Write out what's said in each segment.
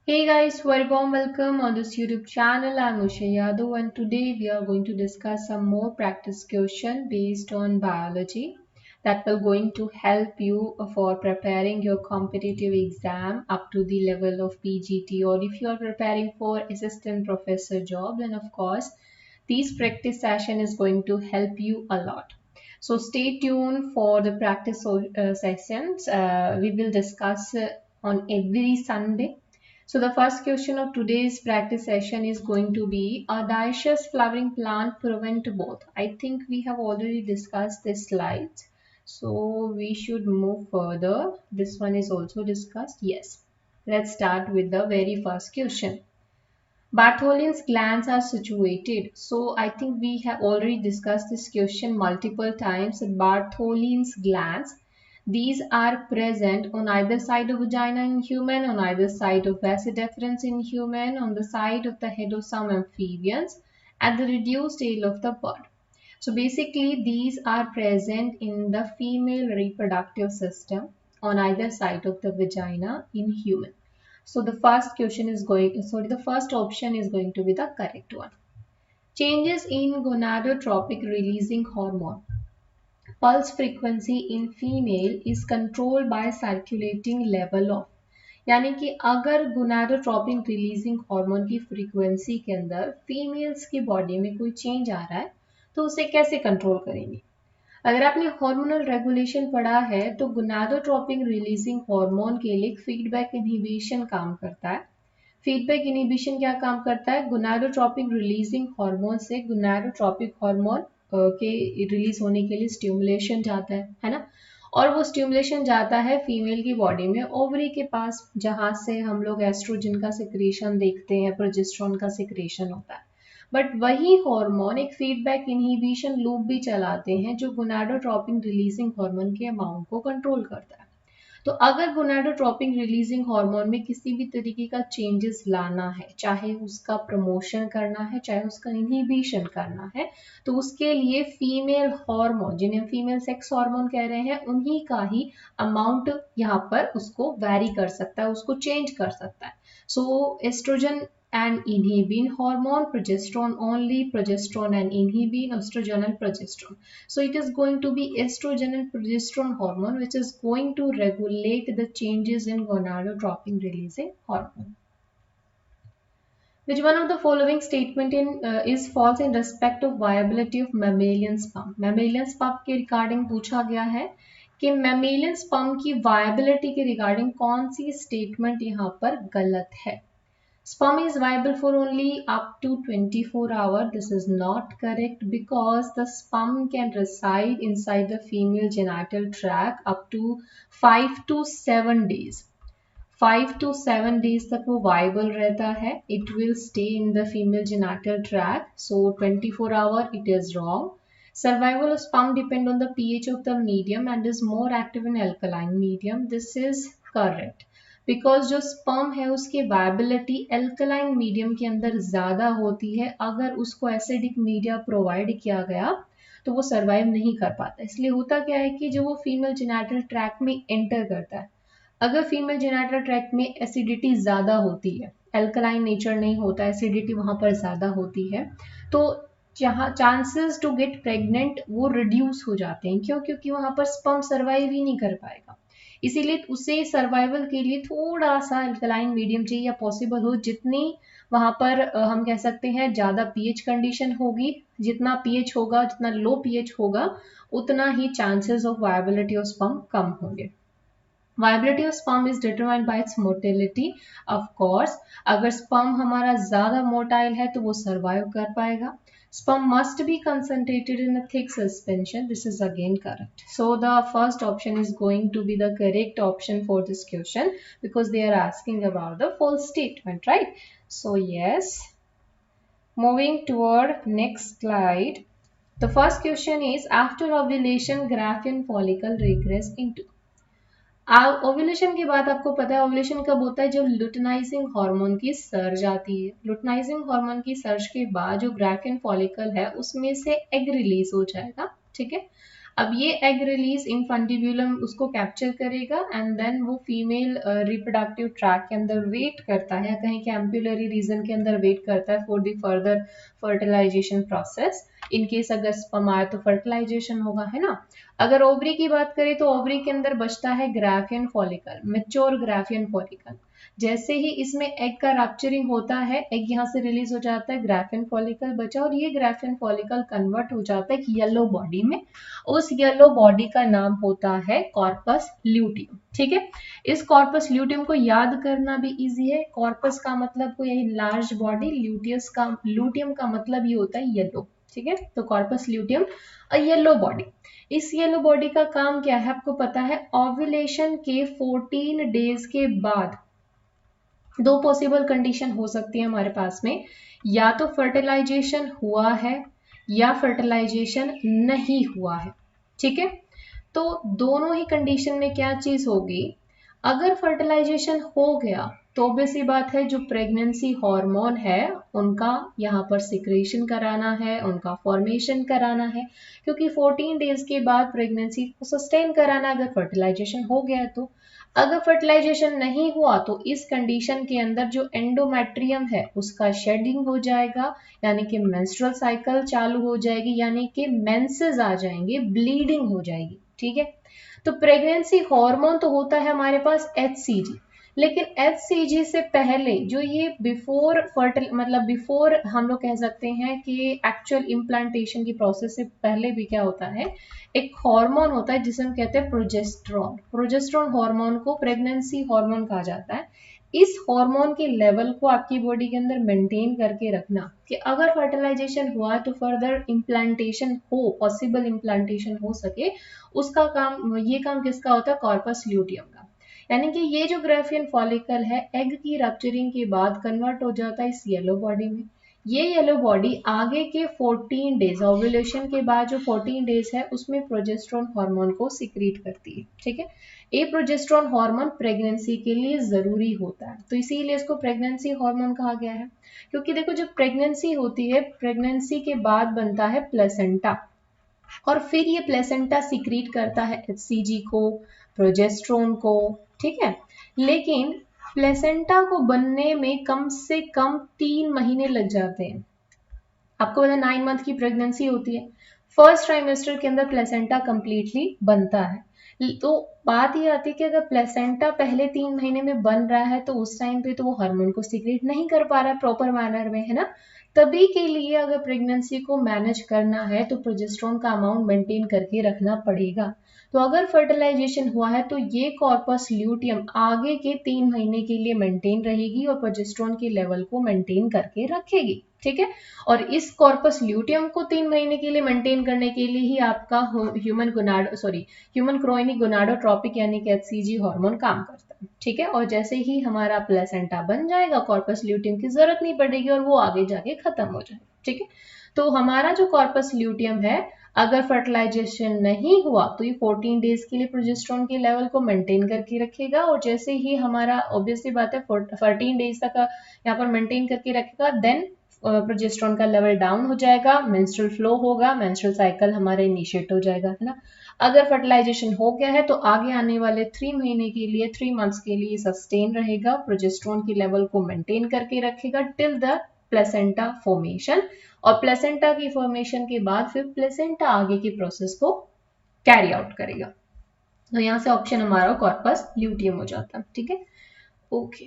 Hey guys, very warm welcome on this YouTube channel. I'm Usha Yadav and today we are going to discuss some more practice question based on biology that will going to help you for preparing your competitive exam up to the level of PGT, or if you are preparing for assistant professor job, then of course this practice session is going to help you a lot. So stay tuned for the practice sessions. We will discuss on every Sunday. So the first question of today's practice session is going to be, a dioecious flowering plant prevent both? I think we have already discussed this slides. So we should move further. This one is also discussed. Yes. Let's start with the very first question. Bartholin's glands are situated. So I think we have already discussed this question multiple times. Bartholin's glands, these are present on either side of vagina in human, on either side of vas deferens in human, on the side of the head of some amphibians, at the reduced tail of the bird. So basically these are present in the female reproductive system on either side of the vagina in human. So the first question is the first option is going to be the correct one. Changes in gonadotropic releasing hormone. Pulse frequency in female is controlled by circulating level of, यानी कि अगर gonadotropin releasing hormone की frequency के अंदर females की body में कोई change आ रहा है तो उसे कैसे कंट्रोल करेंगे। अगर आपने हार्मोनल रेगुलेशन पढ़ा है तो गोनाडोट्रोपिन रिलीजिंग हार्मोन के लिए फीडबैक इनहिबिशन काम करता है। फीडबैक इनहिबिशन क्या काम करता है? गोनाडोट्रोपिक रिलीजिंग हार्मोन से गोनाडोट्रोपिक हार्मोन के रिलीज होने के लिए स्टिमुलेशन जाता है ना। और वो स्टिमुलेशन जाता है फीमेल की बॉडी में ओवरी के पास, जहां से हम लोग एस्ट्रोजन का सिक्रेशन देखते हैं, प्रोजेस्टेरोन का सिक्रेशन होता है। बट वही हार्मोन एक फीडबैक इनहिबिशन लूप भी चलाते हैं जो गोनाडोट्रोपिन रिलीजिंग हार्मोन के अमाउंट को कंट्रोल करता है। तो अगर गोनाडोट्रोपिन रिलीजिंग हार्मोन में किसी भी तरीके का चेंजेस लाना है, चाहे उसका प्रमोशन करना है, चाहे उसका इनहिबिशन करना है, तो उसके लिए फीमेल हार्मोन, जिन्हें फीमेल सेक्स हार्मोन कह रहे हैं, उन्हीं का ही अमाउंट यहाँ पर उसको वैरी कर सकता है, उसको चेंज कर सकता है। सो oestrogen and inhibin hormone, progesterone only, progesterone and inhibin, estrogen and progesterone. So it is going to be estrogen and progesterone hormone which is going to regulate the changes in gonadotropin releasing hormone. Which one of the following statement is false in respect of viability of mammalian sperm? Mammalian sperm के regarding पूछा गया है कि mammalian sperm की viability के regarding कौन सी statement यहाँ पर गलत है। Sperm is viable for only up to 24 hours. This is not correct because the sperm can reside inside the female genital tract up to 5 to 7 days. 5 to 7 days तक वो viable रहता है. It will stay in the female genital tract. So 24 hours it is wrong. Survival of sperm depend on the pH of the medium and is more active in alkaline medium. This is correct. Because जो sperm है उसकी viability alkaline medium के अंदर ज्यादा होती है। अगर उसको एसिडिक मीडिया प्रोवाइड किया गया तो वो सरवाइव नहीं कर पाता। इसलिए होता क्या है कि जो वो फीमेल जेनिटल ट्रैक्ट में एंटर करता है, अगर फीमेल जेनिटल ट्रैक्ट में एसिडिटी ज्यादा होती है, एल्कलाइन नेचर नहीं होता, एसिडिटी वहां पर ज्यादा होती है, तो जहाँ चांसेस टू गेट प्रेग्नेंट वो रिड्यूस हो जाते हैं। क्यों? क्योंकि वहां पर स्पर्म सर्वाइव ही नहीं कर पाएगा। इसीलिए उसे सर्वाइवल के लिए थोड़ा सा अल्कलाइन मीडियम चाहिए, या पॉसिबल हो जितनी वहां पर हम कह सकते हैं ज्यादा पीएच कंडीशन होगी, जितना पीएच होगा, जितना लो पीएच होगा, उतना ही chances of viability of sperm कम होंगे। Viability of sperm is determined by its motility. Of course अगर स्पर्म हमारा ज्यादा मोटाइल है तो वो सर्वाइव कर पाएगा। Sperm must be concentrated in a thick suspension. This is again correct. So the first option is going to be the correct option for this question because they are asking about the false statement, right? So yes. Moving toward next slide. The first question is, after ovulation, Graafian follicle regress into. Ovulation के बाद आपको पता है ovulation कब होता है? जब लुटेनाइजिंग hormone की सर्ज आती है। लुटेनाइजिंग हार्मोन की सर्ज के बाद जो ग्राफियन फॉलिकल है उसमें से एग रिलीज हो जाएगा, ठीक है। अब ये एग रिलीज इनफंडिबुलम उसको कैप्चर करेगा एंड देन वो फीमेल रिप्रोडक्टिव ट्रैक के अंदर वेट करता है, कहीं के एम्पुलरी रीजन के अंदर वेट करता है for the further fertilisation process. In case अगर स्पर्म आए तो फर्टिलाइजेशन होगा, है ना। अगर ओवरी की बात करें तो ओवरी के अंदर बचता है Graafian follicle, mature Graafian follicle. जैसे ही इसमें एग का रैप्चरिंग होता है, एग यहाँ से रिलीज हो जाता है, ग्राफियन फॉलिकल बचा और ये ग्राफियन फॉलिकल कन्वर्ट हो जाता है एक येलो बॉडी में। उस येलो बॉडी का नाम होता है कॉर्पस ल्यूटियम। ठीक है, इस कॉर्पस ल्यूटियम को याद करना भी इजी है। कॉर्पस का मतलब कोई लार्ज बॉडी, ल्यूटियम का मतलब ये होता है येलो। ठीक है, तो कॉर्पस ल्यूटियम अ येलो बॉडी। इस येलो बॉडी का काम क्या है आपको पता है। ओव्यूलेशन के 14 डेज के बाद दो पॉसिबल कंडीशन हो सकती है हमारे पास में, या तो फर्टिलाइजेशन हुआ है या फर्टिलाइजेशन नहीं हुआ है। ठीक है, तो दोनों ही कंडीशन में क्या चीज होगी, अगर फर्टिलाइजेशन हो गया तो ऑब्वियस सी बात है जो प्रेगनेंसी हार्मोन है उनका यहाँ पर सिक्रेशन कराना है, उनका फॉर्मेशन कराना है, क्योंकि 14 डेज के बाद प्रेगनेंसी को सस्टेन कराना अगर फर्टिलाइजेशन हो गया है तो। अगर फर्टिलाइजेशन नहीं हुआ तो इस कंडीशन के अंदर जो एंडोमेट्रियम है उसका शेडिंग हो जाएगा, यानी कि मेंस्ट्रुअल साइकिल चालू हो जाएगी, यानी कि मेंसेस आ जाएंगे, ब्लीडिंग हो जाएगी। ठीक है, तो प्रेगनेंसी हार्मोन तो होता है हमारे पास HCG, लेकिन HCG से पहले जो ये बिफोर हम लोग कह सकते हैं कि एक्चुअल इम्प्लांटेशन की प्रोसेस से पहले भी क्या होता है, एक हार्मोन होता है जिसे हम कहते हैं प्रोजेस्टेरॉन। प्रोजेस्टेरॉन हार्मोन को प्रेगनेंसी हार्मोन कहा जाता है। इस हार्मोन के लेवल को आपकी बॉडी के अंदर मेंटेन करके रखना कि अगर फर्टिलाइजेशन हुआ तो फर्दर इम्प्लांटेशन हो, पॉसिबल इम्प्लांटेशन हो सके, उसका काम, ये काम किसका होता है, कॉर्पस ल्यूटियम का। यानी कि ये जो ग्राफियन फॉलिकल है एग की रप्चरिंग के बाद कन्वर्ट हो जाता है इस येलो बॉडी में। ये येलो बॉडी आगे के 14 डेज, ओव्यूलेशन के बाद जो 14 डेज है उसमें प्रोजेस्टेरॉन हार्मोन को सिक्रीट करती है। ठीक है, ये प्रोजेस्टेरॉन हार्मोन प्रेगनेंसी के लिए जरूरी होता है, तो इसीलिए इसको प्रेगनेंसी हार्मोन कहा गया है। क्योंकि देखो जब प्रेगनेंसी होती है, प्रेगनेंसी के बाद बनता है प्लेसेंटा, और फिर ये प्लेसेंटा सिक्रीट करता है HCG को, प्रोजेस्टेरॉन को। ठीक है, लेकिन प्लेसेंटा को बनने में कम से कम 3 महीने लग जाते हैं। आपको पता है 9 मंथ की प्रेगनेंसी होती है, फर्स्ट ट्राइमेस्टर के अंदर प्लेसेंटा कंप्लीटली बनता है। तो बात ये आती है कि अगर प्लेसेंटा पहले 3 महीने में बन रहा है तो उस टाइम पे तो वो हार्मोन को सीक्रेट नहीं कर पा रहा है प्रॉपर मैनर में, है ना। तभी के लिए अगर प्रेगनेंसी को मैनेज करना है तो प्रोजेस्टेरॉन का अमाउंट मेंटेन करके रखना पड़ेगा। तो अगर फर्टिलाइजेशन हुआ है तो ये कॉर्पस ल्यूटियम आगे के 3 महीने के लिए मेंटेन रहेगी और प्रोजेस्टेरॉन के लेवल को मेंटेन करके रखेगी। ठीक है, और इस कॉर्पस ल्यूटियम को 3 महीने के लिए मेंटेन करने के लिए ही आपका ह्यूमन क्रोनिक गोनाडोट्रोपिक यानी कि HCG हार्मोन काम करता है। ठीक है, और जैसे ही हमारा प्लेसेंटा बन जाएगा कॉर्पस ल्यूटियम की जरूरत नहीं पड़ेगी और वो आगे जाके खत्म हो जाएगा। ठीक है, तो हमारा जो कॉर्पस ल्यूटियम है अगर फर्टिलाइजेशन नहीं हुआ तो ये 14 डेज के लिए प्रोजेस्टेरॉन के लेवल को मेंटेन करके रखेगा, और जैसे ही हमारा ऑब्वियसली बात है 14 डेज तक यहाँ पर मेंटेन करके रखेगा, देन प्रोजेस्टेरॉन का लेवल डाउन हो जाएगा, मेंस्ट्रुअल फ्लो होगा, मेंस्ट्रुअल साइकिल हमारा इनिशिएट हो जाएगा, है ना। अगर फर्टिलाइजेशन हो गया है तो आगे आने वाले 3 महीने के लिए, 3 मंथ्स के लिए सस्टेन रहेगा, प्रोजेस्टेरॉन की लेवल को मेंटेन करके रखेगा टिल द प्लेसेंटा फॉर्मेशन, और प्लेसेंटा की फॉर्मेशन के बाद फिर प्लेसेंटा आगे की प्रोसेस को कैरी आउट करेगा। तो यहाँ से ऑप्शन हमारा कॉर्पस ल्यूटियम हो जाता है। ठीक है, okay.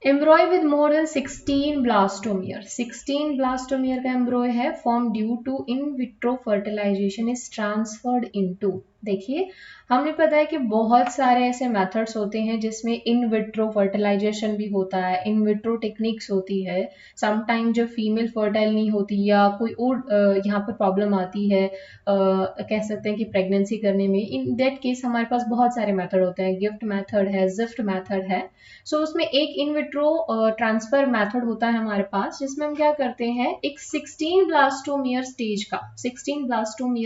Embryo with more than 16 blastomere, 16 blastomere का एम्ब्रॉय है, form due to in vitro fertilisation is transferred into. देखिए हमें पता है कि बहुत सारे ऐसे मेथड्स होते हैं जिसमें इन विट्रो फर्टिलाइजेशन भी होता है, इन विट्रो टेक्निक्स होती है। समटाइम जब फीमेल फर्टाइल नहीं होती या कोई और यहाँ पर प्रॉब्लम आती है, कह सकते हैं कि प्रेगनेंसी करने में, इन दैट केस हमारे पास बहुत सारे मेथड होते हैं, गिफ्ट मेथड है, जिफ्ट मेथड है। सो उसमें एक इन विट्रो ट्रांसफर मेथड होता है हमारे पास, जिसमें हम क्या करते हैं, एक 16 ब्लास्टोमियर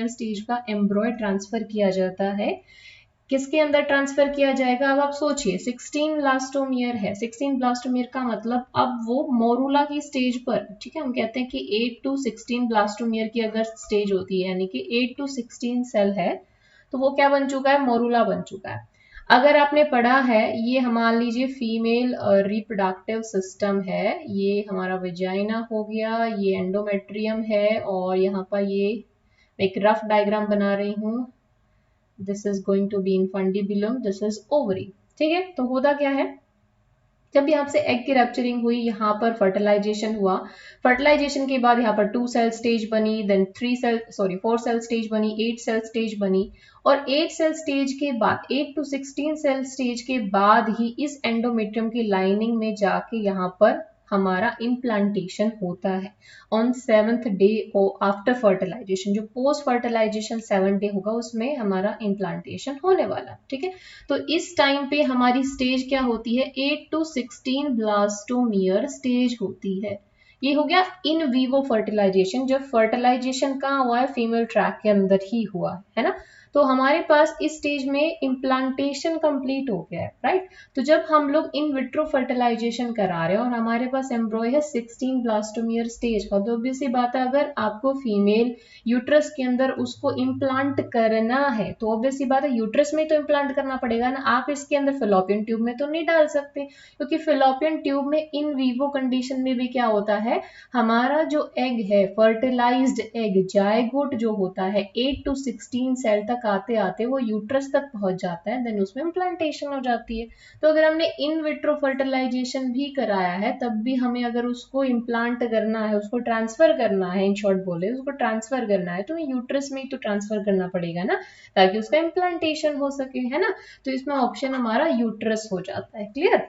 स्टेज का एम्ब्रॉय ट्रांसफर किया जाता है किसके अंदर ट्रांसफर किया जाएगा? अब आप सोचिए 16 ब्लास्टोमियर है, 16 ब्लास्टोमियर का मतलब अब वो मोरूला की स्टेज पर, ठीक है, हम कहते हैं कि 8 to 16 ब्लास्टोमियर की अगर स्टेज होती है यानी कि 8 to 16 सेल है तो वो क्या बन चुका है? मोरूला बन चुका है। अगर आपने पढ़ा है ये मान लीजिए फीमेल रिप्रोडक्टिव सिस्टम है, ये हमारा वेजाइना हो गया, ये एंडोमेट्रियम है और यहाँ पर ये एक रफ डायग्राम बना रही हूँ, this is going to be infundibulum, this is ovary. ठीक है, तो होता क्या है, जब यहाँ से एग की रप्चरिंग हुई, यहाँ पर फर्टिलाइजेशन हुआ, फर्टिलाइजेशन के बाद यहाँ पर 2 सेल स्टेज बनी, देन 4 सेल स्टेज बनी, 8 सेल स्टेज बनी, और 8 सेल स्टेज के बाद 8 to 16 सेल स्टेज के बाद ही इस एंडोमेट्रियम की लाइनिंग में जाके यहाँ पर हमारा इम्प्लांटेशन होता है on 7th day after fertilisation. जो पोस्ट फर्टिलाइजेशन 7 डे होगा उसमें हमारा इम्प्लांटेशन होने वाला। ठीक है, तो इस टाइम पे हमारी स्टेज क्या होती है? 8 to 16 ब्लास्टोमियर स्टेज होती है। ये हो गया इन वीवो फर्टिलाइजेशन, जब फर्टिलाइजेशन कहाँ हुआ है? फीमेल ट्रैक के अंदर ही हुआ है ना। तो हमारे पास इस स्टेज में इम्प्लांटेशन कंप्लीट हो गया है, राइट। तो जब हम लोग इन विट्रो फर्टिलाइजेशन करा रहे हैं और हमारे पास एम्ब्रॉय है 16 ब्लास्टोमियर स्टेज का, तो ऑब्वियसली बात है अगर आपको फीमेल यूट्रस के अंदर उसको इम्प्लांट करना है तो ऑब्वियसली बात है यूट्रस में तो इम्प्लांट करना पड़ेगा ना, आप इसके अंदर फिलोपियन ट्यूब में तो नहीं डाल सकते, क्योंकि फिलोपियन ट्यूब में इन वीवो कंडीशन में भी क्या होता है, हमारा जो एग है फर्टिलाइज्ड एग जायगोट जो होता है 8 to 16 सेल तक आते आते वो यूट्रस तक पहुंच जाता है, देन उसमें इम्प्लांटेशन हो जाती है। तो अगर हमने इन विट्रो फर्टिलाइजेशन भी कराया है तब भी हमें अगर उसको इम्प्लांट करना है, उसको ट्रांसफर करना है, इन शॉर्ट बोले उसको ट्रांसफर करना है, तो यूट्रस में ही तो ट्रांसफर करना पड़ेगा ना, ताकि उसका इम्प्लांटेशन हो सके, है ना। तो इसमें ऑप्शन हमारा यूट्रस हो जाता है। Clear?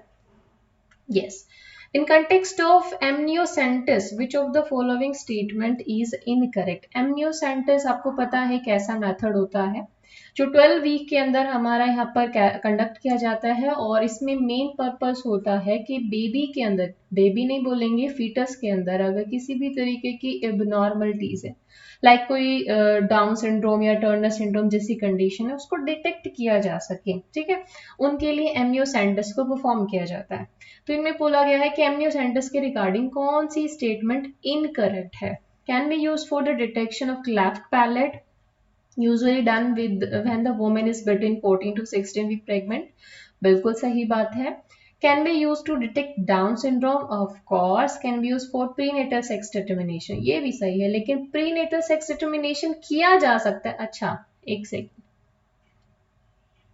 Yes. In context of amniocentesis, which of the following statement is incorrect? amniocentesis आपको पता है कैसा मेथड होता है, जो 12 वीक के अंदर हमारा यहाँ पर कंडक्ट किया जाता है और इसमें मेन पर्पस होता है कि बेबी के अंदर, बेबी नहीं बोलेंगे, फीटस के अंदर अगर किसी भी तरीके की एबनॉर्मलिटीज है, लाइक कोई डाउन सिंड्रोम या टर्नर सिंड्रोम जैसी कंडीशन है, उसको डिटेक्ट किया जा सके, ठीक है, उनके लिए एमनियोसेंटेसिस को परफॉर्म किया जाता है। तो इनमें बोला गया है कि एमनियोसेंटेसिस के रिगार्डिंग कौन सी स्टेटमेंट इनकरेक्ट है? Can be used for the detection of cleft palate, usually done with when the woman is between 14 to 16 week pregnant, बिल्कुल सही बात है। Can be used to detect Down syndrome, of course. Can be used for prenatal sex determination, ये भी सही है, लेकिन prenatal sex determination किया जा सकता है। अच्छा एक second,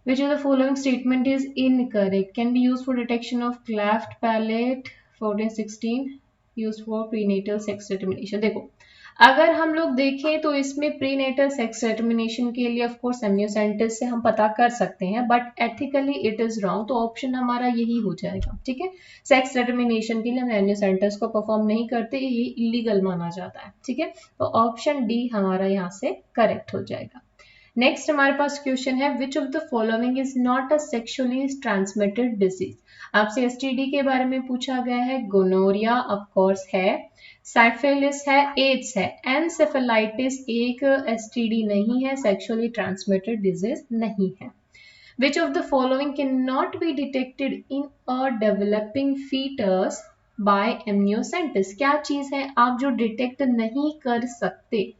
which of the following statement is incorrect? Can be used for detection of cleft palate 14-16, used for prenatal sex determination। देखो अगर हम लोग देखें तो इसमें प्रीनेटल सेक्स डिटर्मिनेशन के लिए ऑफ कोर्स एमनियोसेंटेसिस से हम पता कर सकते हैं, but ethically it is wrong, तो ऑप्शन हमारा यही हो जाएगा। ठीक है, सेक्स डिटर्मिनेशन के लिए हम एमनियोसेंटेसिस को परफॉर्म नहीं करते, ये इलीगल माना जाता है। ठीक है, तो ऑप्शन डी हमारा यहाँ से करेक्ट हो जाएगा। नेक्स्ट हमारे पास क्वेश्चन है, which of the following is not a sexually transmitted disease? आपसे एसटीडी के बारे में पूछा गया है, गोनोरिया ऑफ कोर्स है, साइफिलिस है, एड्स है, एनसेफेलाइटिस एक एसटीडी नहीं है, सेक्सुअली ट्रांसमिटेड डिजीज नहीं है। Which of the following can not be detected in a developing foetus by amniocentesis? क्या चीज है आप जो डिटेक्ट नहीं कर सकते?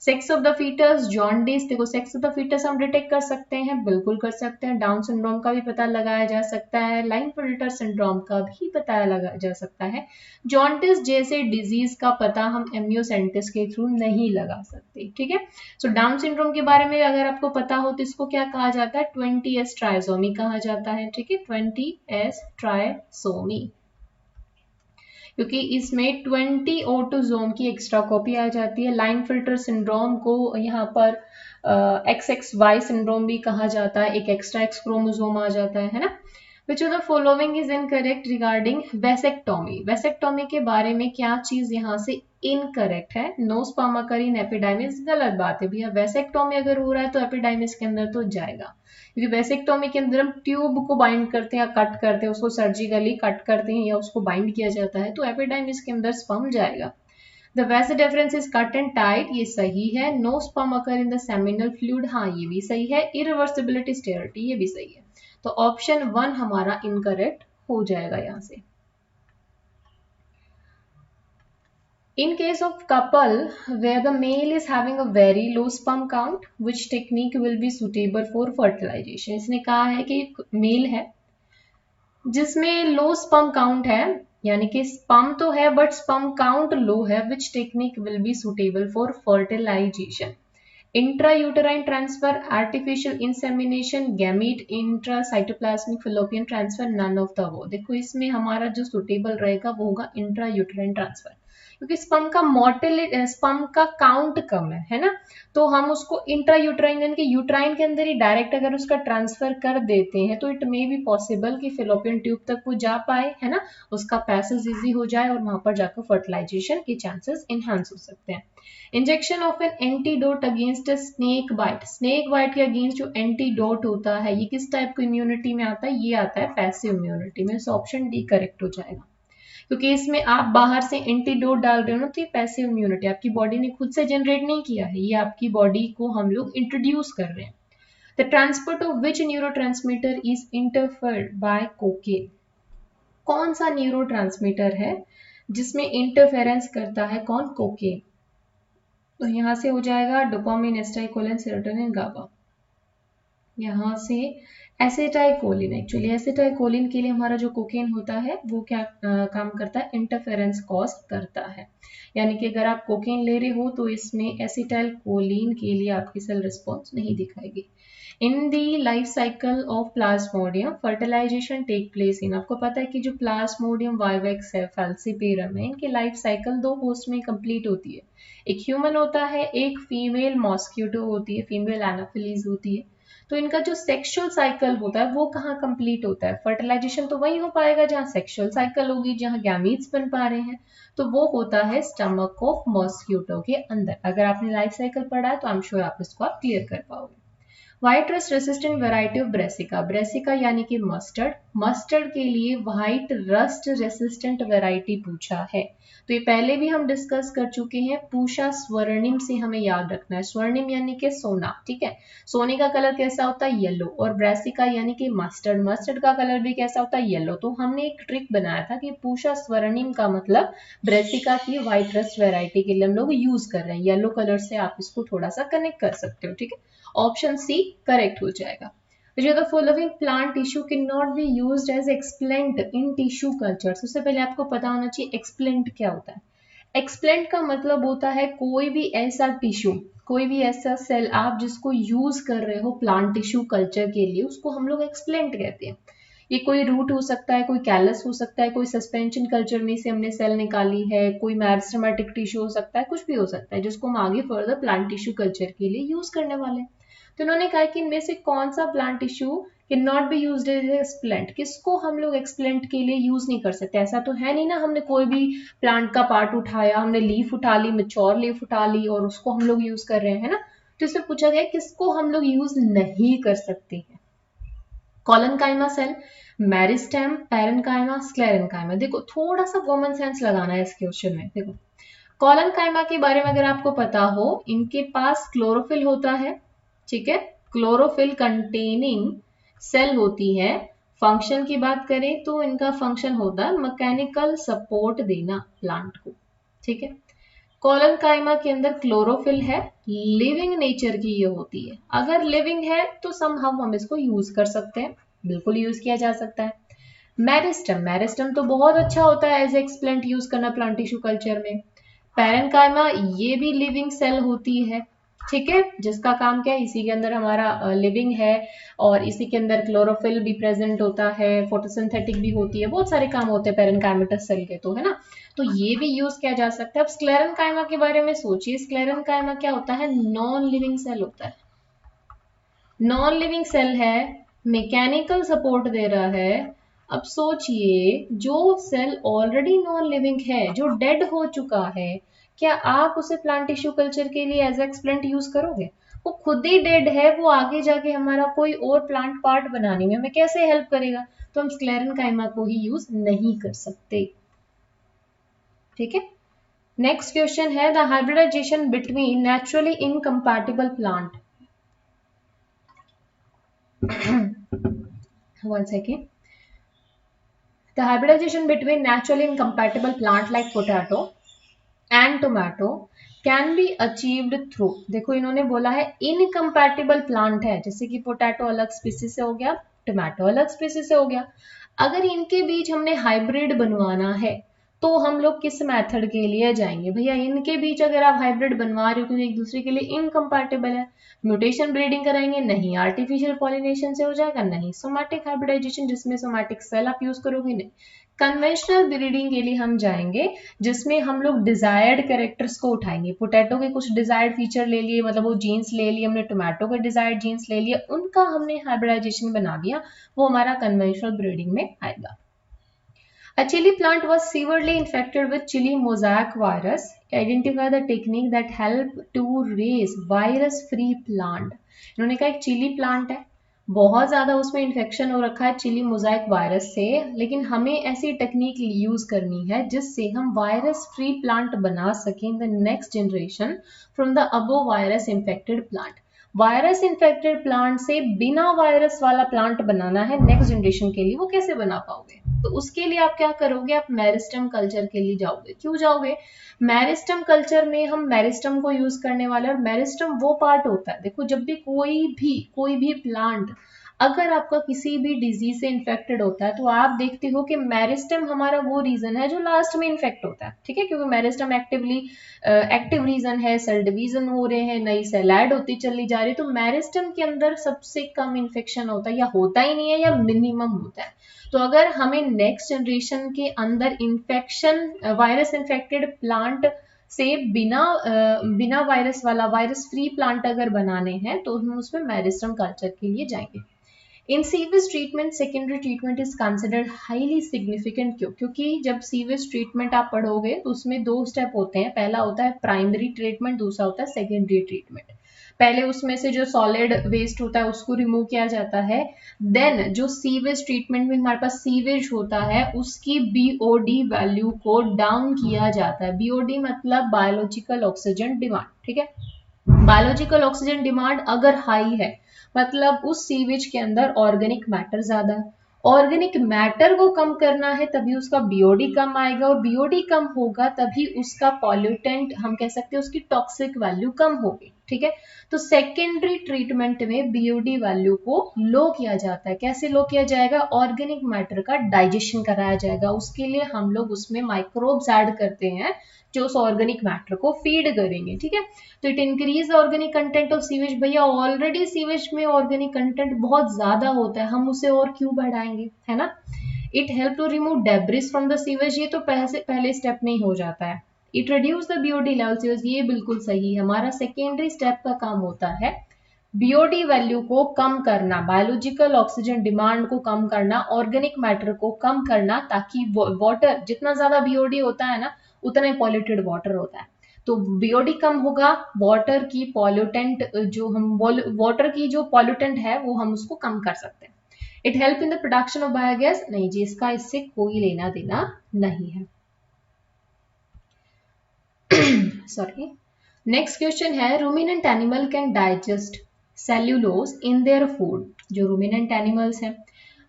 Sex of the foetus, jaundice, देखो सेक्स ऑफ द फीटस हम डिटेक्ट कर सकते हैं, बिल्कुल कर सकते हैं, डाउन सिंड्रोम का भी पता लगाया जा सकता है, लाइनफिल्टर सिंड्रोम का भी पता लगाया जा सकता है, जॉन्डिस जैसे डिजीज का पता हम एमनियोसेंटेसिस के थ्रू नहीं लगा सकते। ठीक है, सो डाउन सिंड्रोम के बारे में अगर आपको पता हो तो इसको क्या कहा जाता है? 20S ट्राइसोमी कहा जाता है। ठीक है, 20S ट्राइसोमी, क्योंकि इसमें 20 ऑटोजोम की एक्स्ट्रा कॉपी आ जाती है। लाइन फिल्टर सिंड्रोम को यहाँ पर XXY सिंड्रोम भी कहा जाता है, एक एक्स्ट्रा एक्स क्रोमोसोम आ जाता है ना। विच of the following is incorrect regarding vasectomy? Vasectomy के बारे में क्या चीज यहाँ से इनकरेक्ट है? नो स्पर्माकरीन एपिडाइमिस, गलत बात है भैया, वेसेक्टोमी अगर हो रहा है तो एपिडाइमिस के अंदर तो जाएगा, क्योंकि वेसेक्टोमी के अंदर हम ट्यूब को बाइंड करते हैं या कट करते हैं, उसको सर्जिकली कट करते हैं या उसको बाइंड किया जाता है, तो एपिडाइमिस के अंदर स्पर्म जाएगा। The vas deferens is cut and tied, ये सही है। No sperm occur in the seminal fluid, हाँ ये भी सही है। इरिवर्सिबिलिटी स्टेरिलिटी, ये भी सही है। तो ऑप्शन 1 हमारा इनकरेक्ट हो जाएगा यहाँ से। In case of couple where the male is having a very low sperm count, which technique will be suitable for fertilization? इसने कहा है कि एक मेल है जिसमें लो स्पर्म काउंट है, यानी कि स्पर्म तो है बट स्पर्म काउंट लो है, which technique will be suitable for fertilisation? Intrauterine transfer, artificial insemination, gamete intracytoplasmic fallopian transfer, none of the above. देखो इसमें हमारा जो सुटेबल रहेगा वो होगा इंट्रायूटेराइन ट्रांसफर, क्योंकि स्पर्म का मोर्टेलिटी, स्पर्म का काउंट कम है ना, तो हम उसको इंट्रायूट्राइन यानी कि यूट्राइन के अंदर ही डायरेक्ट अगर उसका ट्रांसफर कर देते हैं तो इट मे बी पॉसिबल कि फेलोपियन ट्यूब तक वो जा पाए, है ना, उसका पैसेज इजी हो जाए और वहां पर जाकर फर्टिलाइजेशन के चांसेस इनहांस हो सकते हैं। Injection of an antidote against snake bite, snake bite के अगेंस्ट जो एंटीडोट होता है ये किस टाइप की इम्यूनिटी में आता है? ये आता है पैसिव इम्यूनिटी में। सो ऑप्शन डी करेक्ट हो जाएगा, क्योंकि इसमें आप बाहर से एंटीडोट डाल रहे हो ना, तो ये पैसिव इम्यूनिटी आपकी बॉडी ने खुद से जनरेट नहीं किया है, ये आपकी बॉडी को हम लोग इंट्रोड्यूस कर रहे हैं। The transport of which neurotransmitter is interfered by cocaine? कौन सा न्यूरोट्रांसमीटर है जिसमें इंटरफेरेंस करता है? कौन? कोकेन। तो यहां से हो जाएगा डोपामिन, एसिटाइलकोलिन, सेरोटोनिन, गाबा। यहाँ से एसिटाइलकोलिन, एक्चुअली एसिटाइलकोलिन के लिए हमारा जो कोकेन होता है वो क्या काम करता है? इंटरफेरेंस कॉज करता है, यानी कि अगर आप कोकेन ले रहे हो तो इसमें एसिटाइलकोलिन के लिए आपकी सेल रिस्पॉन्स नहीं दिखाएगी। In the life cycle of plasmodium fertilization take place in, आपको पता है कि जो प्लाज्मोडियम वाइवेक्स है, फैल्सिपेरम है, इनकी लाइफ साइकिल 2 होस्ट में कंप्लीट होती है। एक ह्यूमन होता है, एक फीमेल मॉस्क्यूटो होती है, फीमेल एनाफिलीज होती है। तो इनका जो सेक्सुअल साइकिल होता है वो कहाँ कंप्लीट होता है? फर्टिलाइजेशन तो वही हो पाएगा जहाँ सेक्सुअल साइकिल होगी, जहाँ गैमीट्स बन पा रहे हैं, तो वो होता है स्टमक ऑफ मॉस्क्यूटो के अंदर। अगर आपने लाइफ साइकिल पढ़ा है तो आई एम श्योर आप इसको आप क्लियर कर पाओगे। White rust resistant variety of Brassica, Brassica यानी कि मस्टर्ड, मस्टर्ड के लिए व्हाइट रस्ट रेसिस्टेंट वेराइटी पूछा है। तो ये पहले भी हम डिस्कस कर चुके हैं। पूषा स्वर्णिम से हमें याद रखना है, स्वर्णिम यानी कि सोना, ठीक है, सोने का कलर कैसा होता है? येलो। और ब्रेसिका यानी कि मस्टर्ड, मस्टर्ड का कलर भी कैसा होता है? येलो। तो हमने एक ट्रिक बनाया था कि पूषा स्वर्णिम का मतलब ब्रेसिका की व्हाइट रस्ट वेराइटी के लिए हम लोग यूज कर रहे हैं, येलो कलर से आप इसको थोड़ा सा कनेक्ट कर सकते हो, ठीक है। ऑप्शन सी करेक्ट हो जाएगा। Which of the following plant tissue cannot be used as explant in tissue culture? सबसे पहले आपको पता होना चाहिए एक्सप्लेंट क्या होता है। एक्सप्लेंट का मतलब होता है कोई भी ऐसा टिश्यू, कोई भी ऐसा सेल आप जिसको यूज कर रहे हो प्लांट टिश्यू कल्चर के लिए, उसको हम लोग एक्सप्लेंट कहते हैं। ये कोई रूट हो सकता है, कोई कैलस हो सकता है, कोई सस्पेंशन कल्चर में से हमने सेल निकाली है, कोई मेरिस्टेमेटिक टिश्यू हो सकता है, कुछ भी हो सकता है जिसको हम आगे फर्दर प्लांट टिश्यू कल्चर के लिए यूज करने वाले हैं। तो उन्होंने कहा कि इनमें से कौन सा plant tissue can not be used as explant, किसको हम लोग एक्सप्लेंट के लिए यूज नहीं कर सकते? ऐसा तो है नहीं ना, हमने कोई भी प्लांट का पार्ट उठाया, हमने लीफ उठा ली, मेच्योर लीफ उठा ली और उसको हम लोग यूज कर रहे हैं, है ना। तो इससे पूछा गया किसको हम लोग यूज नहीं कर सकते हैं? Collenchyma cell, meristem, parenchyma, sclerenchyma. देखो थोड़ा सा कॉमन सेंस लगाना है इस क्वेश्चन में। देखो कॉलनकाइमा के बारे में अगर आपको पता हो, इनके पास क्लोरोफिल होता है, ठीक है, क्लोरोफिल कंटेनिंग सेल होती है। फंक्शन की बात करें तो इनका फंक्शन होता है मैकेनिकल सपोर्ट देना प्लांट को, ठीक है। कॉलनकाइमा के अंदर क्लोरोफिल है, लिविंग नेचर की ये होती है। अगर लिविंग है तो समहाउ हम इसको यूज कर सकते हैं, बिल्कुल यूज किया जा सकता है। मेरिस्टम, मेरिस्टम तो बहुत अच्छा होता है एज एक्सप्लेंट यूज करना प्लांट टिश्यू कल्चर में। पैरेन्काइमा ये भी लिविंग सेल होती है, ठीक है, जिसका काम क्या है, इसी के अंदर हमारा लिविंग है और इसी के अंदर क्लोरोफिल भी प्रेजेंट होता है, फोटोसिंथेटिक भी होती है, बहुत सारे काम होते हैं पैरेन्काइमेटस सेल के, तो है ना, तो ये भी यूज किया जा सकता है। अब स्क्लेरेन्काइमा के बारे में सोचिए, स्क्लेरेन्काइमा क्या होता है? नॉन लिविंग सेल होता है, नॉन लिविंग सेल है, मैकेनिकल सपोर्ट दे रहा है। अब सोचिए जो सेल ऑलरेडी नॉन लिविंग है, जो डेड हो चुका है, क्या आप उसे प्लांट टिश्यू कल्चर के लिए एज एक्सप्लेंट यूज करोगे? वो खुद ही डेड है, वो आगे जाके हमारा कोई और प्लांट पार्ट बनाने में हमें कैसे हेल्प करेगा? तो हम स्क्लेरेन्काइमा को ही यूज नहीं कर सकते, ठीक है। नेक्स्ट क्वेश्चन है the hybridisation between naturally incompatible plant. One second. The hybridization between naturally incompatible plant like potato and tomato can be achieved through. देखो इन्होंने बोला है इनकम्पैटिबल प्लांट है, जैसे कि पोटैटो अलग स्पीसीज से हो गया, टोमेटो अलग स्पीसीज से हो गया. अगर इनके बीच हमने हाइब्रिड बनवाना है तो हम लोग किस मेथड के लिए जाएंगे? भैया इनके बीच अगर आप हाइब्रिड बनवा रहे हो तो एक दूसरे के लिए इनकम्पैटिबल है, म्यूटेशन ब्रीडिंग कराएंगे? नहीं. आर्टिफिशियल पॉलिनेशन से हो जाएगा? नहीं. सोमैटिक हाइब्रिडाइजेशन जिसमें सोमैटिक सेल आप यूज करोगे? नहीं. कन्वेंशनल ब्रीडिंग के लिए हम जाएंगे जिसमें हम लोग डिजायर्ड कैरेक्टर्स को उठाएंगे. पोटैटो के कुछ डिजायर्ड फीचर ले लिए, मतलब वो जीन्स ले लिए हमने, टोमेटो के डिजायर्ड जीन्स ले लिए, उनका हमने हाइब्रिडाइजेशन बना दिया, वो हमारा कन्वेंशनल ब्रीडिंग में आएगा. A chili plant was severely infected with chili mosaic virus. Identify the technique that help to raise virus-free plant. इन्होंने कहा एक चिली प्लांट है, बहुत ज्यादा उसमें इन्फेक्शन हो रखा है चिली मोजाइक वायरस से, लेकिन हमें ऐसी टेक्निक यूज करनी है जिससे हम वायरस फ्री प्लांट बना सकें in the next generation from the above virus infected plant. Virus infected plant से बिना वायरस वाला प्लांट बनाना है नेक्स्ट जनरेशन के लिए. वो कैसे बना पाओगे? तो उसके लिए आप क्या करोगे? आप मेरिस्टम कल्चर के लिए जाओगे. क्यों जाओगे? मेरिस्टम कल्चर में हम मेरिस्टम को यूज करने वाले हैं, और मेरिस्टम वो पार्ट होता है, देखो जब भी कोई भी प्लांट अगर आपका किसी भी डिजीज से इन्फेक्टेड होता है तो आप देखते हो कि मेरिस्टम हमारा वो रीजन है जो लास्ट में इन्फेक्ट होता है. ठीक है, क्योंकि मेरिस्टम एक्टिव रीजन है, सेल डिवीजन हो रहे हैं, नई सेल ऐड होती चली जा रही है, तो मेरिस्टम के अंदर सबसे कम इन्फेक्शन होता है, या होता ही नहीं है या मिनिमम होता है. तो अगर हमें नेक्स्ट जनरेशन के अंदर इन्फेक्शन वायरस इन्फेक्टेड प्लांट से बिना वायरस वाला वायरस फ्री प्लांट अगर बनाने हैं तो हम उसमें मेरिस्टम कल्चर के लिए जाएंगे. इन sewage treatment secondary treatment is considered highly significant. क्योंकि जब सीवेज ट्रीटमेंट आप पढ़ोगे तो उसमें 2 स्टेप होते हैं. पहला होता है प्राइमरी ट्रीटमेंट, दूसरा होता है सेकेंडरी ट्रीटमेंट. पहले उसमें से जो सॉलिड वेस्ट होता है उसको रिमूव किया जाता है. देन जो सीवेज ट्रीटमेंट में हमारे पास सीवेज होता है उसकी बीओडी वैल्यू को डाउन किया जाता है. बीओडी मतलब बायोलॉजिकल ऑक्सीजन डिमांड. ठीक है, बायोलॉजिकल ऑक्सीजन डिमांड अगर हाई है मतलब उस सीवेज के अंदर ऑर्गेनिक मैटर ज्यादा है. ऑर्गेनिक मैटर को कम करना है तभी उसका बीओडी कम आएगा, और बीओडी कम होगा तभी उसका पॉल्यूटेंट, हम कह सकते हैं उसकी टॉक्सिक वैल्यू कम होगी. ठीक है, तो सेकेंडरी ट्रीटमेंट में बीओडी वैल्यू को लो किया जाता है. कैसे लो किया जाएगा? ऑर्गेनिक मैटर का डाइजेशन कराया जाएगा. उसके लिए हम लोग उसमें माइक्रोब्स ऐड करते हैं जो उस ऑर्गेनिक मैटर को फीड करेंगे. ठीक है, तो it increase organic content of sewage. भैया ऑलरेडी सीवेज में ऑर्गेनिक कंटेंट बहुत ज्यादा होता है, हम उसे और क्यों बढ़ाएंगे, है ना. It help to remove debris from the sewage. ये तो पहले स्टेप में ही हो जाता है. It reduce the BOD levels. ये बिल्कुल सही है. हमारा सेकेंडरी स्टेप का काम होता है बीओडी वैल्यू को कम करना, बायोलॉजिकल ऑक्सीजन डिमांड को कम करना, ऑर्गेनिक मैटर को कम करना, ताकि वाटर जितना ज्यादा बीओडी होता है ना उतना ही पॉल्यूटेड वाटर होता है. तो बीओडी कम होगा, वाटर की पॉल्यूटेंट वाटर की जो पॉल्यूटेंट है वो हम उसको कम कर सकते हैं. It help in the production of biogas. नहीं जी, इसका इससे कोई लेना देना नहीं है. सॉरी. नेक्स्ट क्वेश्चन है ruminant animal can digest cellulose in their food. जो रूमिनेंट एनिमल्स हैं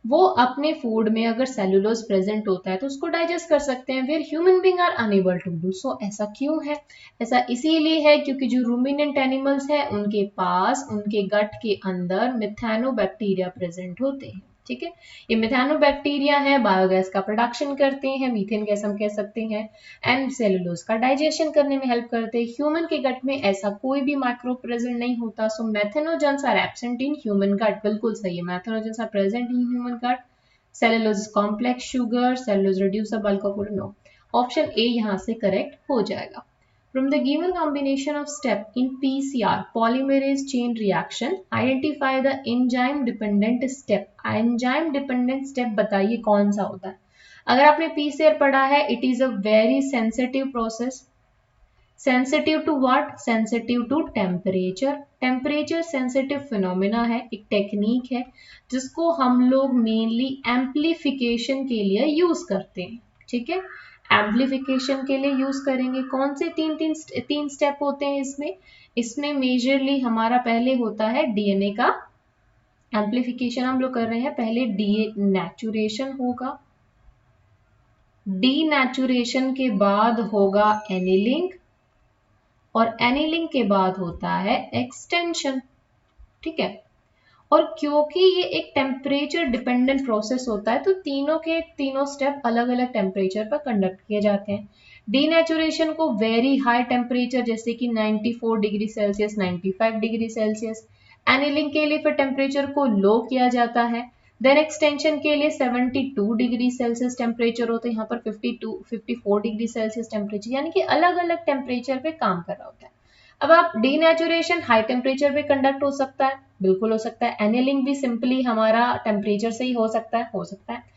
वो अपने फूड में अगर सेल्यूलोज प्रेजेंट होता है तो उसको डाइजेस्ट कर सकते हैं, where human being are unable to do so. ऐसा क्यों है? ऐसा इसीलिए है क्योंकि जो रूमिनेंट एनिमल्स हैं उनके पास उनके गट के अंदर मिथानोबैक्टीरिया प्रेजेंट होते हैं. ठीक है, ये मिथानोबैक्टीरिया है, बायोगैस का प्रोडक्शन करते हैं, मीथेन गैस हम कह सकते हैं, एंड सेलुलोज का डाइजेशन करने में हेल्प करते हैं. ह्यूमन के गट में ऐसा कोई भी माइक्रो प्रेजेंट नहीं होता. So methanogens are absent in human gut. बिल्कुल सही है, methanogens are present in human gut. Cellulose complex sugar, cellulose reduce the bulk of food. No, option A यहाँ से करेक्ट हो जाएगा. From the given combination of step in PCR polymerase chain reaction, identify the enzyme dependent step. Enzyme dependent step बताइए कौन सा होता है? अगर आपने PCR पढ़ा है, it is a very sensitive process. Sensitive to what? Sensitive to temperature. Temperature sensitive phenomena है, एक टेक्निक है जिसको हम लोग मेनली एम्प्लीफिकेशन के लिए यूज करते हैं. ठीक है, एम्प्लीफिकेशन के लिए यूज करेंगे। कौन से तीन स्टेप होते हैं इसमें? इसमें मेजरली हमारा पहले होता है डीएनए का एम्प्लीफिकेशन हम लोग कर रहे हैं। पहले डीनेचुरेशन होगा, डीनेचुरेशन के बाद होगा एनीलिंग, और एनीलिंग के बाद होता है एक्सटेंशन। ठीक है, और क्योंकि ये एक टेम्परेचर डिपेंडेंट प्रोसेस होता है तो तीनों के तीनों स्टेप अलग अलग टेम्परेचर पर कंडक्ट किए जाते हैं। डीनेचुरेशन को वेरी हाई टेम्परेचर जैसे कि 94 degree Celsius, 95 degree Celsius. Annealing के लिए फिर टेम्परेचर को लो किया जाता है। देन एक्सटेंशन के लिए 72 डिग्री सेल्सियस टेम्परेचर होता है, यहाँ पर 54 डिग्री सेल्सियस टेम्परेचर, यानी कि अलग अलग टेम्परेचर पे काम कर रहा होता है। अब आप डीनेचुरेशन हाई टेम्परेचर पे कंडक्ट हो सकता है, बिल्कुल हो सकता है। एनीलिंग भी सिंपली हमारा टेम्परेचर से ही हो सकता है, हो सकता है।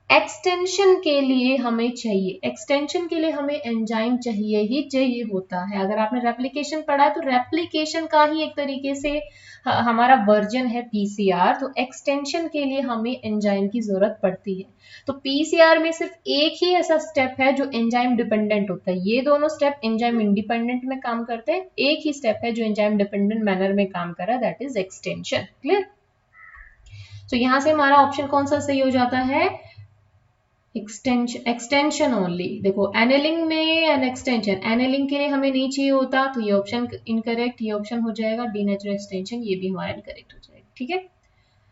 एक्सटेंशन के लिए हमें चाहिए, एक्सटेंशन के लिए हमें एंजाइम चाहिए ही चाहिए होता है। अगर आपने रेप्लिकेशन पढ़ा है तो रेप्लिकेशन का ही एक तरीके से हमारा वर्जन है पीसीआर, तो एक्सटेंशन के लिए हमें एंजाइम की जरूरत पड़ती है। तो पीसीआर में सिर्फ एक ही ऐसा स्टेप है जो एंजाइम डिपेंडेंट होता है, ये दोनों स्टेप एंजाइम इंडिपेंडेंट में काम करते हैं। एक ही स्टेप है जो एंजाइम डिपेंडेंट मैनर में काम कर रहा है, दैट इज एक्सटेंशन। क्लियर? तो यहां से हमारा ऑप्शन कौन सा सही हो जाता है? Extension only. देखो एनेलिंग में एंड एक्सटेंशन, एनेलिंग के लिए हमें नहीं चाहिए होता तो ये ऑप्शन इनकरेक्ट, ये ऑप्शन हो जाएगा डीनेचुरल एक्सटेंशन, ये भी हमारा इनकरेक्ट हो जाएगा। ठीक है,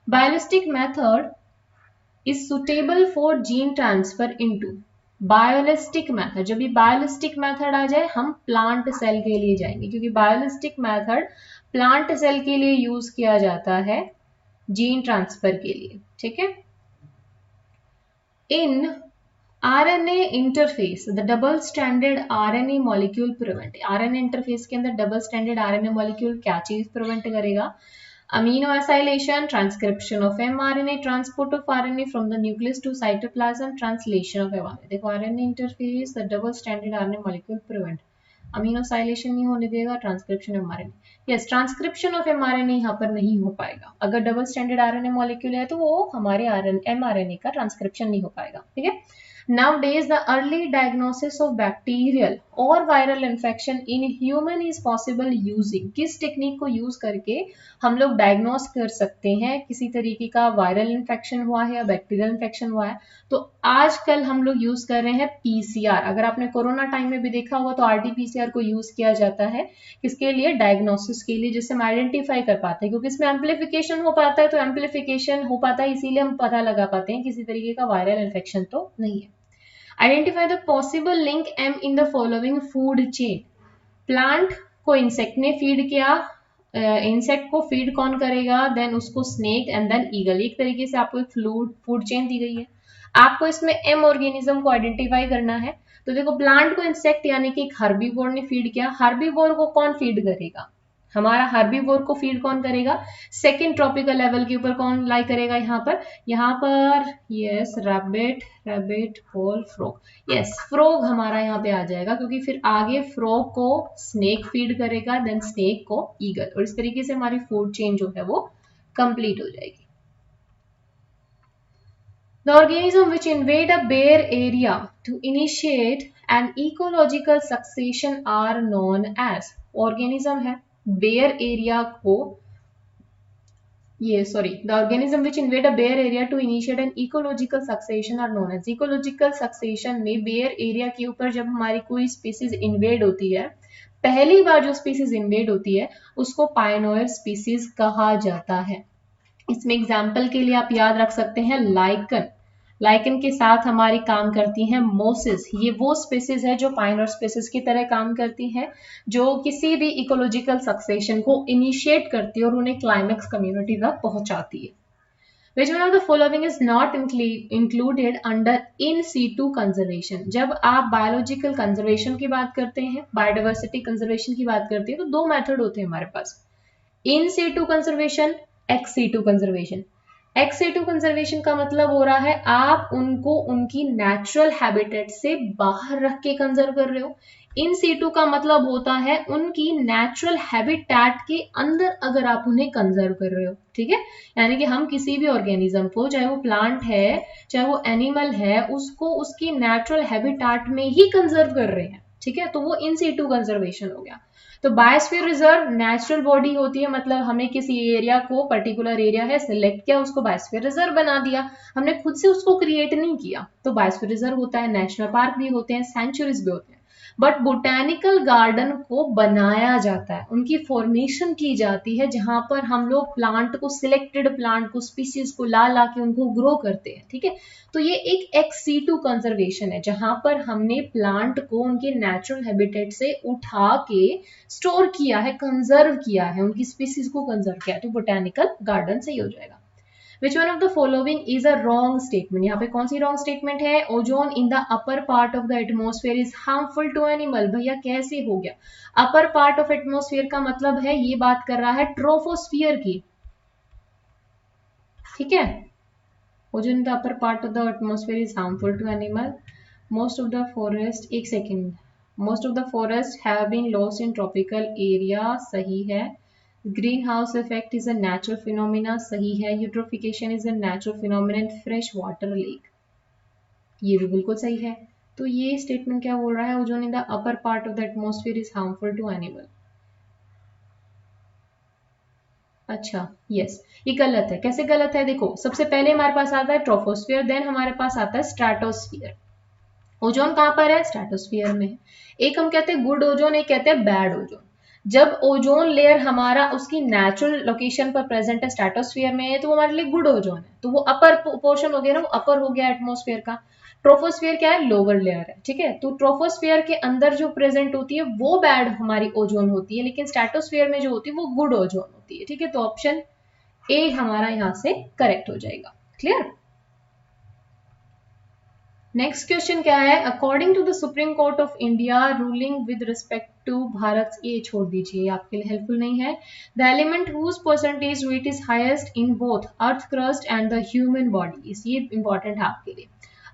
biolistic method is suitable for gene transfer into. Biolistic method, जब ये बायोलिस्टिक मेथड आ जाए हम प्लांट सेल के लिए जाएंगे, क्योंकि बायोलिस्टिक मेथड प्लांट सेल के लिए यूज किया जाता है जीन ट्रांसफर के लिए। ठीक है, in RNA interface, the double stranded RNA molecule prevent, RNA interface के अंदर double stranded RNA molecule क्या चीज prevent करेगा? Amino acylation, transcription of mRNA, transport of RNA from the nucleus to cytoplasm, translation of mRNA। देखो RNA interface, the double stranded RNA molecule prevent, अमीनोसाइलेशन नहीं होने देगा, transcription mRNA, yes transcription of mRNA यहाँ पर नहीं हो पाएगा। अगर डबल स्टैंडर्ड आरएनए मॉलिक्यूल है तो वो हमारे एमआरएनए का ट्रांसक्रिप्शन नहीं हो पाएगा। ठीक है, Nowadays, the early diagnosis of bacterial or viral infection in human is possible using, किस टेक्निक को यूज करके हम लोग डायग्नोस कर सकते हैं किसी तरीके का वायरल इन्फेक्शन हुआ है या बैक्टीरियल इन्फेक्शन हुआ है? तो आजकल हम लोग यूज कर रहे हैं पीसीआर। अगर आपने कोरोना टाइम में भी देखा होगा तो आरटीपीसीआर को यूज किया जाता है किसके लिए? डायग्नोसिस के लिए, जिससे हम आइडेंटिफाई कर पाते हैं, क्योंकि इसमें एम्प्लीफिकेशन हो पाता है, तो एम्प्लीफिकेशन हो पाता है इसीलिए हम पता लगा पाते हैं किसी तरीके का वायरल इन्फेक्शन तो नहीं है। Identify the possible link M in the following food chain. Plant को इंसेक्ट ने फीड किया, इंसेक्ट को फीड कौन करेगा? देन उसको स्नेक एंड देन ईगल। एक तरीके से आपको एक फूड चेन दी गई है, आपको इसमें एम ऑर्गेनिज्म को आइडेंटिफाई करना है। तो देखो प्लांट को इंसेक्ट यानी कि एक हर्बीवोर ने फीड किया, हर्बीवोर को कौन फीड करेगा? हमारा हर्बीवोर को फीड कौन करेगा? सेकेंड ट्रॉपिकल लेवल के ऊपर कौन लाई करेगा? यहाँ पर yes rabbit hole frog, yes frog हमारा यहाँ पे आ जाएगा, क्योंकि फिर आगे फ्रॉग को स्नेक फीड करेगा, देन स्नेक को ईगल, और इस तरीके से हमारी फूड चेन जो है वो कंप्लीट हो जाएगी। The organism which invade a bare area to initiate an ecological succession are known as, organism है bare area को, the organism which invade a bare area to initiate an ecological succession are known as, ecological succession में bare area के ऊपर जब हमारी कोई species invade होती है, पहली बार जो species invade होती है उसको पायनियर species कहा जाता है। इसमें एग्जाम्पल के लिए आप याद रख सकते हैं लाइकन, लाइकन के साथ हमारी काम करती हैं मोसिस, ये वो स्पीसीज है जो पायनियर स्पीसीज की तरह काम करती हैं, जो किसी भी इकोलॉजिकल सक्सेशन को इनिशिएट करती है और उन्हें क्लाइमेक्स कम्युनिटी तक पहुंचाती है। Which one of the following is not included under in situ conservation? जब आप बायोलॉजिकल कंजर्वेशन की बात करते हैं, बायोडाइवर्सिटी कंजर्वेशन की बात करते हैं, तो दो मेथड होते हैं हमारे पास, इन situ conservation, x situ conservation. X situ conservation का मतलब हो रहा है आप उनको उनकी नेचुरल हैबिटेट से बाहर रख के कंजर्व कर रहे हो। इन सीटू का मतलब होता है उनकी नेचुरल हैबिटेट के अंदर अगर आप उन्हें कंजर्व कर रहे हो, ठीक है। यानी कि हम किसी भी ऑर्गेनिज्म को, चाहे वो प्लांट है चाहे वो एनिमल है, उसको उसकी नेचुरल हैबिटेट में ही कंजर्व कर रहे हैं, ठीक है, तो वो इन सीटू कंजर्वेशन हो गया। तो बायोस्फीयर रिजर्व नेचुरल बॉडी होती है, मतलब हमने किसी एरिया को, पर्टिकुलर एरिया है, सिलेक्ट किया, उसको बायोस्फीयर रिजर्व बना दिया, हमने खुद से उसको क्रिएट नहीं किया, तो बायोस्फीयर रिजर्व होता है। नेशनल पार्क भी होते हैं, सेंचुरीज भी होते हैं। बट बोटेनिकल गार्डन को बनाया जाता है, उनकी फॉर्मेशन की जाती है, जहां पर हम लोग प्लांट को, सिलेक्टेड प्लांट को, स्पीसीज को ला के उनको ग्रो करते हैं, ठीक है। तो ये एक एक्स सीटू कंजर्वेशन है, जहां पर हमने प्लांट को उनके नेचुरल हैबिटेट से उठा के स्टोर किया है, कंजर्व किया है, उनकी स्पीसीज को कंजर्व किया है, तो बोटेनिकल गार्डन से ही हो जाएगा। Which one of the following is a wrong statement? यहाँ पे कौन सी wrong statement है? Ozone in the upper part of the atmosphere is harmful to animal. भैया कैसे हो गया? upper part of atmosphere का मतलब है, ये बात कर रहा है ट्रोफोस्फियर की, ठीक है। Ozone in the upper part of the atmosphere is harmful to animal. Most of the forest, एक second, most of the forest have been lost in tropical area, सही है। Green house effect is a natural phenomena, सही है। Eutrophication is a natural phenomena in fresh water lake, ये भी बिल्कुल सही है। तो ये स्टेटमेंट क्या बोल रहा है? Ozone in the upper part of the atmosphere is harmful to animal. अच्छा, यस, ये गलत है। कैसे गलत है? देखो, सबसे पहले हमारे पास आता है ट्रोपोस्फियर, देन हमारे पास आता है स्ट्रेटोस्फियर। ओजोन कहाँ पर है? स्ट्रेटोस्फियर में। एक हम कहते हैं गुड ओजोन, एक कहते हैं बैड ओजोन। जब ओजोन लेयर हमारा उसकी नेचुरल लोकेशन पर प्रेजेंट है, स्ट्रेटोस्फियर में है, तो वो हमारे लिए गुड ओजोन है, तो वो अपर पोर्शन हो गया ना, वो अपर हो गया एटमॉस्फेयर का। ट्रोफोस्फियर क्या है? लोअर लेयर है, ठीक है। तो ट्रोफोस्फियर के अंदर जो प्रेजेंट होती है वो बैड हमारी ओजोन होती है, लेकिन स्ट्रेटोस्फियर में जो होती है वो गुड ओजोन होती है, ठीक है। तो ऑप्शन ए हमारा यहाँ से करेक्ट हो जाएगा। क्लियर? नेक्स्ट क्वेश्चन क्या है? According to the Supreme Court of India ruling with respect to Bharat, ये छोड़ दीजिए, आपके लिए हेल्पफुल नहीं है। The element whose percentage weight is highest in both earth crust and the human body, ये इंपॉर्टेंट है आपके लिए।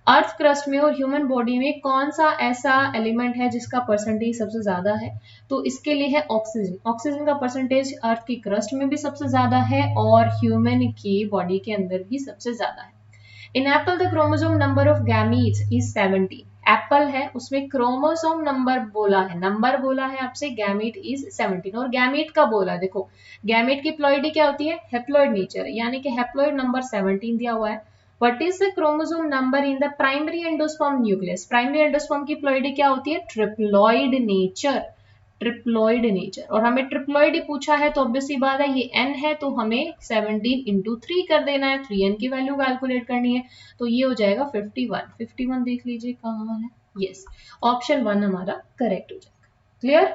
अर्थ क्रस्ट में और ह्यूमन बॉडी में कौन सा ऐसा एलिमेंट है जिसका परसेंटेज सबसे ज्यादा है? तो इसके लिए है ऑक्सीजन। ऑक्सीजन का परसेंटेज अर्थ की क्रस्ट में भी सबसे ज्यादा है और ह्यूमन की बॉडी के अंदर भी सबसे ज्यादा है। In apple the chromosome number of gametes is 70। Apple है, उसमें क्रोमोसोम नंबर बोला है आपसे, गैमीट इज 17। और गैमीट का बोला, देखो गैमीट की प्लॉइडी क्या होती है? हेप्लॉइड नेचर, यानी कि हेप्लॉइड नंबर 17 दिया हुआ है। What is the chromosome number in the primary endosperm nucleus? Primary endosperm की प्लॉइडी क्या होती है? Triploid nature, triploid nature. और हमें ट्रिप्लॉइड ही पूछा है, तो ऑब्वियसली बात है, ये n है तो हमें 17 इंटू 3 कर देना है, 3n की वैल्यू कैलकुलेट करनी है, तो ये हो जाएगा 51। 51 देख लीजिए कहाँ है, यस, ऑप्शन 1 हमारा करेक्ट हो जाएगा। क्लियर?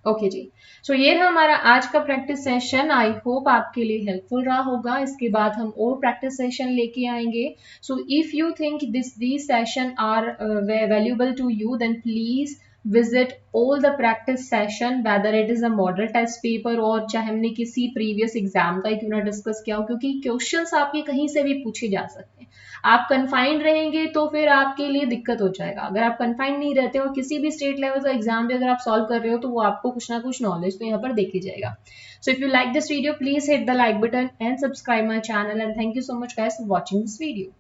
ओके जी, सो ये था हमारा आज का प्रैक्टिस सेशन। आई होप आपके लिए हेल्पफुल रहा होगा। इसके बाद हम और प्रैक्टिस सेशन लेके आएंगे। So if you think these session are valuable to you, then please visit all the practice session, whether it is a model test paper और चाहे हमने किसी previous exam का क्यों ना डिस्कस किया हो, क्योंकि क्वेश्चंस आपके कहीं से भी पूछे जा सकते हैं। आप कन्फाइंड रहेंगे तो फिर आपके लिए दिक्कत हो जाएगा। अगर आप कन्फाइंड नहीं रहते और किसी भी स्टेट लेवल का एग्जाम भी अगर आप सॉल्व कर रहे हो, तो वो आपको कुछ ना कुछ नॉलेज तो यहाँ पर देख ही जाएगा। So if you like this video, please hit the like button and subscribe my channel, and thank you so much guys for watching this video.